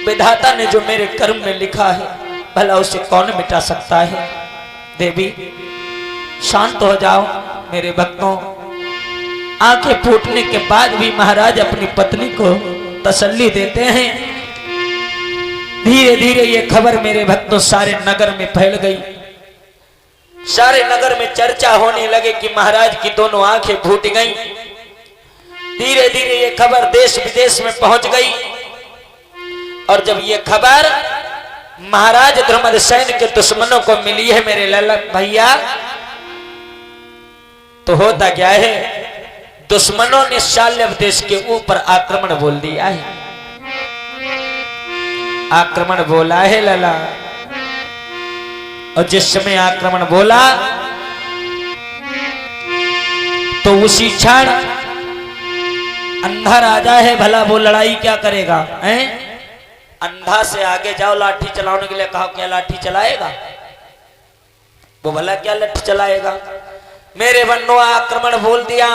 विधाता ने जो मेरे कर्म में लिखा है भला उसे कौन मिटा सकता है। देवी शांत हो जाओ मेरे भक्तों। आंखें फूटने के बाद भी महाराज अपनी पत्नी को तसल्ली देते हैं। धीरे धीरे ये खबर मेरे भक्तों सारे नगर में फैल गई। सारे नगर में चर्चा होने लगे कि महाराज की दोनों आंखें फूट गईं। धीरे धीरे ये खबर देश विदेश में पहुंच गई। और जब ये खबर महाराज धर्मसेन के दुश्मनों को मिली है मेरे लाला भैया, तो होता क्या है, दुश्मनों ने शाल्यव देश के ऊपर आक्रमण बोल दिया है। आक्रमण बोला है लाला। और जिस समय आक्रमण बोला तो उसी क्षण अंधा राजा है, भला वो लड़ाई क्या करेगा हैं? अंधा से आगे जाओ लाठी चलाने के लिए कहा, क्या लाठी चलाएगा वो? भला क्या लाठी चलाएगा? मेरे बन्नों आक्रमण बोल दिया।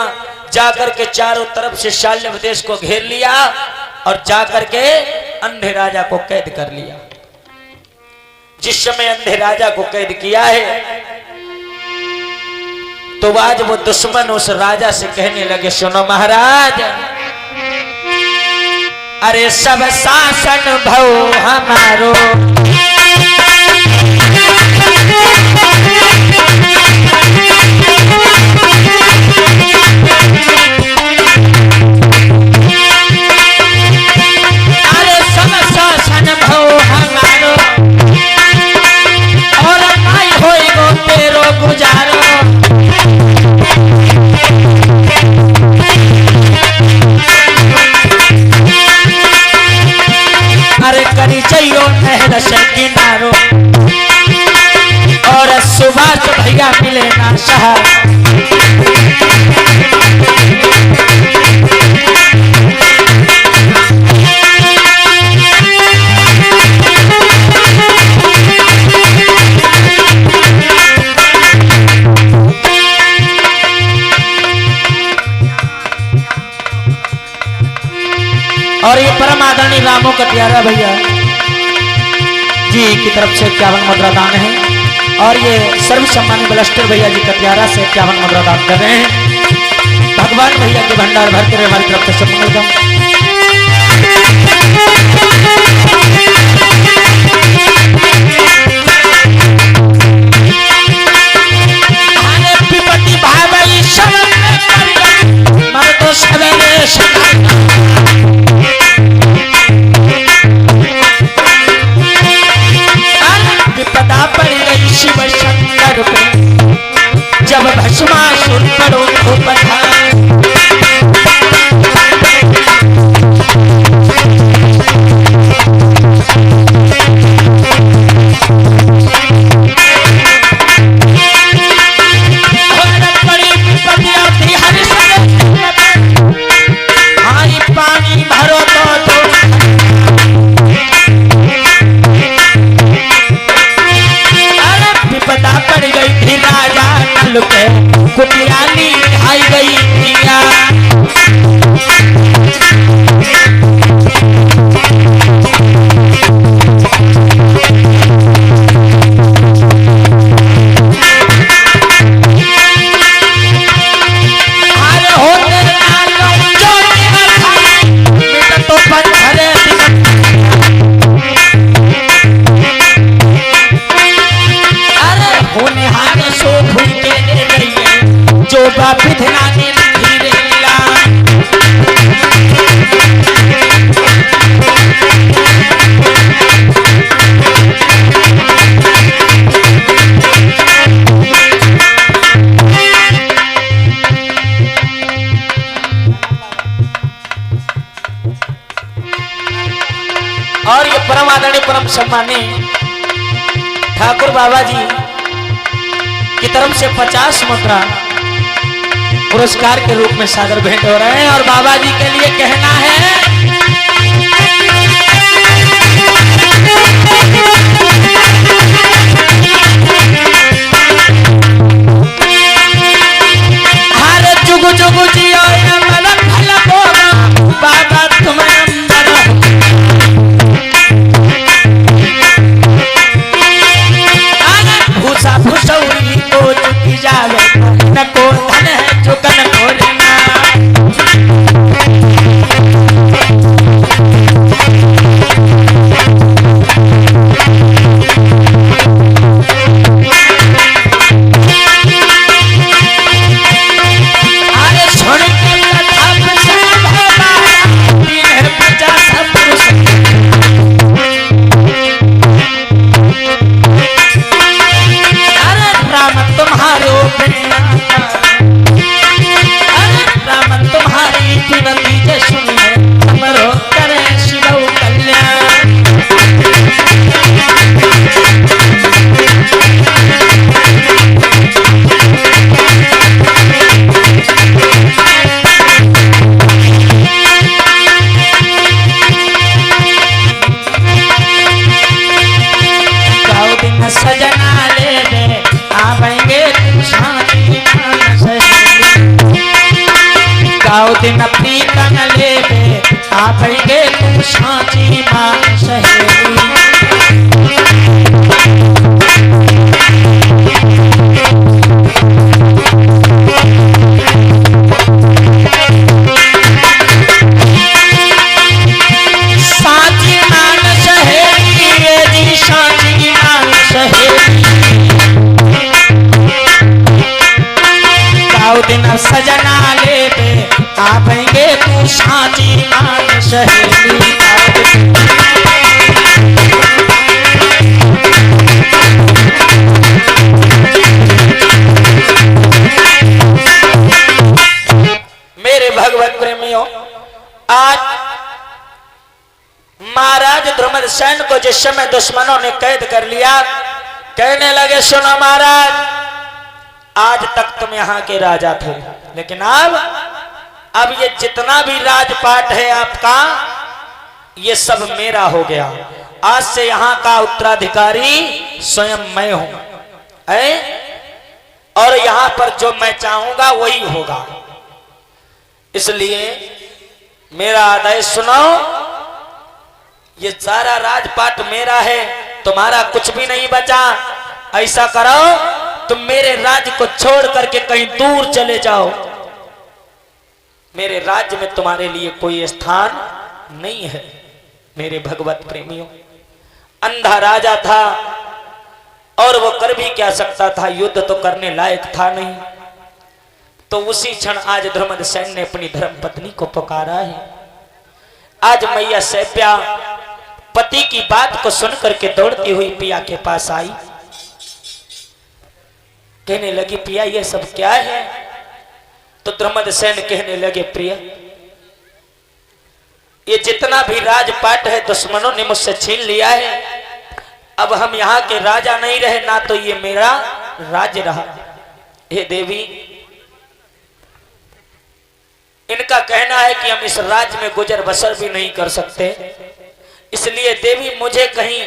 जाकर के चारों तरफ से शाल्यव देश को घेर लिया और जाकर के अंधे राजा को कैद कर लिया। जिस समय अंधे राजा को कैद किया है तो आज वो दुश्मन उस राजा से कहने लगे, सुनो महाराज, अरे सब शासन भव हमारो, अरे सब शासन भव हमारो, और माई होई गो तेरो गुजारो। अरे करी चाहिए नहर से किनारो, और सुभाष भैया मिले ना सहारा। और ये परम आदरणीय रामो कटियारा भैया जी की तरफ से 51 मुद्रा दान है। और ये सर्व सम्मानी बलस्टर भैया जी कटियारा से 51 मुद्रा दान कर रहे हैं। भगवान भैया के भंडार भरते रहे हमारी तरफ से सब विपदा पड़ गई शिव शंकर पे, जब भस्मासुर पड़ो तो पठार। बड़ी विपदा थी हर हाई पानी भरो तो विपदा पड़ गई थी राजा नल पे, कुटियाली आई गई थिया। अरे हो तेरे नालों जो मेरा तो पत्थरे होने हाथ सो भूल के दे रही है, जो बाप धिलाने धीरे ला। और ये परम आदरणीय परम सम्मानी ठाकुर बाबा जी की तरफ से 50 मुद्रा पुरस्कार के रूप में सादर भेंट हो रहे हैं। और बाबा जी के लिए कहना है, हर जुग जुग जियो मन भला बोला, बाबा तुम्हें अंदर दिन प्रीत न लेबे आवेंगे तू साची मान सहेली। दिन सजना लेबे आवेंगे तू साची मान सहेली। मेरे भगवत प्रेमियों, आज महाराज धर्मसेन को जिस समय दुश्मनों ने कैद कर लिया, कहने लगे सुनो महाराज, आज तक तुम यहाँ के राजा थे, लेकिन अब ये जितना भी राजपाट है आपका, ये सब मेरा हो गया। आज से यहाँ का उत्तराधिकारी स्वयं मैं हूं, और यहाँ पर जो मैं चाहूंगा वही होगा। इसलिए मेरा आदेश सुनो, ये सारा राजपाट मेरा है, तुम्हारा कुछ भी नहीं बचा। ऐसा करो, तुम मेरे राज्य को छोड़ करके कहीं दूर चले जाओ, मेरे राज्य में तुम्हारे लिए कोई स्थान नहीं है। मेरे भगवत प्रेमियों, अंधा राजा था और वो कर भी क्या सकता था, युद्ध तो करने लायक था नहीं। तो उसी क्षण आज धर्मसेन ने अपनी धर्म पत्नी को पुकारा है। आज मैया सैप्या पति की बात को सुन करके दौड़ती हुई पिया के पास आई, कहने लगी पिया ये सब क्या है? तो धर्मसेन कहने लगे प्रिय, ये जितना भी राजपाट है दुश्मनों ने मुझसे छीन लिया है। अब हम यहाँ के राजा नहीं रहे, ना तो ये मेरा राज्य रहा। हे देवी, इनका कहना है कि हम इस राज्य में गुजर बसर भी नहीं कर सकते, इसलिए देवी मुझे कहीं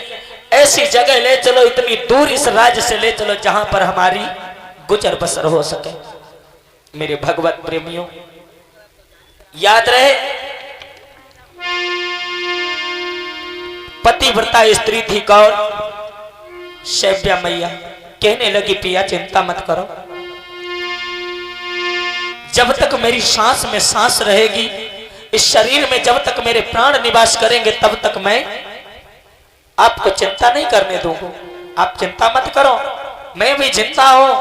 ऐसी जगह ले चलो, इतनी दूर इस राज्य से ले चलो जहां पर हमारी गुजर बसर हो सके। मेरे भगवत प्रेमियों, याद रहे पतिव्रता स्त्री थी कौन? सैप्या मैया। कहने लगी पिया चिंता मत करो, जब तक मेरी सांस में सांस रहेगी, इस शरीर में जब तक मेरे प्राण निवास करेंगे, तब तक मैं आपको चिंता नहीं करने दूंगा। आप चिंता मत करो, मैं भी जिंदा हूं।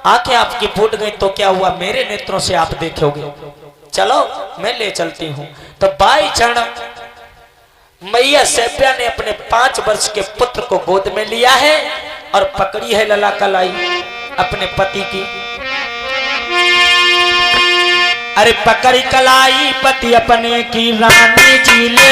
आंखें आपकी फूट गई तो क्या हुआ, मेरे नेत्रों से आप देखोगे। चलो मैं ले चलती हूं। तो बाई क्षण मैया सैप्या ने अपने 5 वर्ष के पुत्र को गोद में लिया है और पकड़ी है लला कलाई अपने पति की। अरे पकड़ी कलाई पति अपने की, रानी जी ले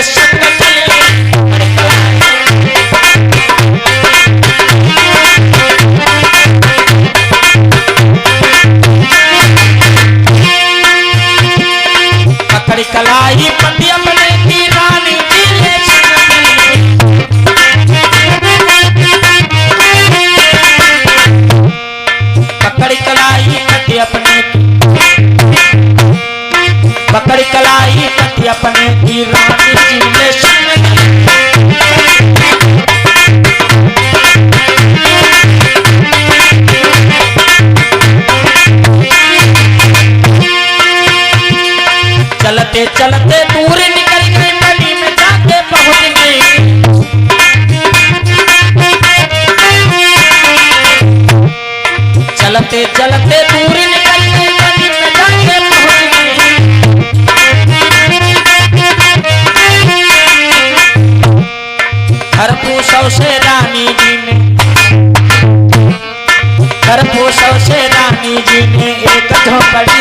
पकड़ी कलाई पति अपने की, रानी जी ले पकड़ी कलाई पति अपने की, पकड़ कलाई पति अपने की, रानी जी ले चलते चलते दूर निकल गई, गली में जाके पहुंच गई। चलते चलते दूर निकल गई, गली में जाके पहुंच गई। खरपूसों से रानी जी ने, खरपूसों से रानी जी ने एक झोपड़ी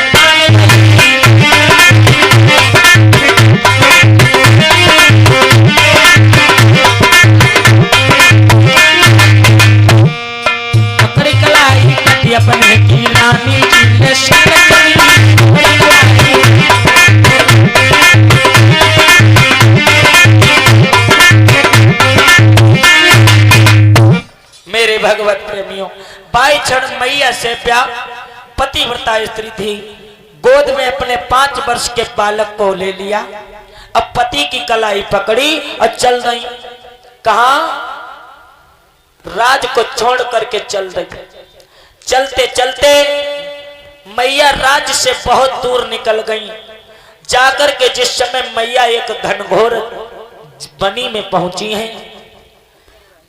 पकड़ी कलाई पति अपने की, रानी जी ने मेरे भगवत प्रेमियों, बाई क्षण मैया सैप्या पतिव्रता स्त्री थी, गोद में अपने 5 वर्ष के बालक को ले लिया। अब पति की कलाई पकड़ी और चल रही। कहा? राज को छोड़ करके चल रही। चलते चलते मैया राज से बहुत दूर निकल गई। जाकर के जिस समय मैया एक घनघोर बनी में पहुंची हैं,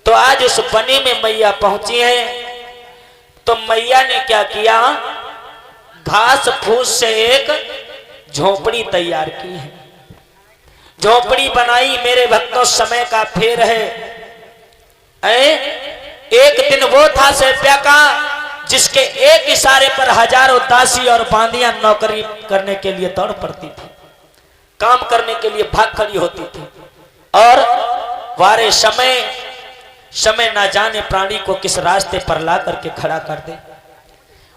तो आज उस बनी में मैया पहुंची हैं, तो मैया ने क्या किया? घास फूस से एक झोपड़ी तैयार की है। झोपड़ी बनाई। मेरे भक्तों, समय का फेर है। एक दिन वो था सेव्या का जिसके एक इशारे पर हजारों दासी और बांदियां नौकरी करने के लिए दौड़ पड़ती थी, काम करने के लिए भाग खड़ी होती थी। और वारे समय ना जाने प्राणी को किस रास्ते पर ला करके खड़ा कर दे।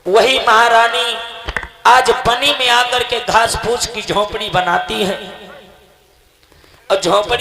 वही महारानी आज बनी में आकर के घास फूस की झोपड़ी बनाती है। और झोपड़ी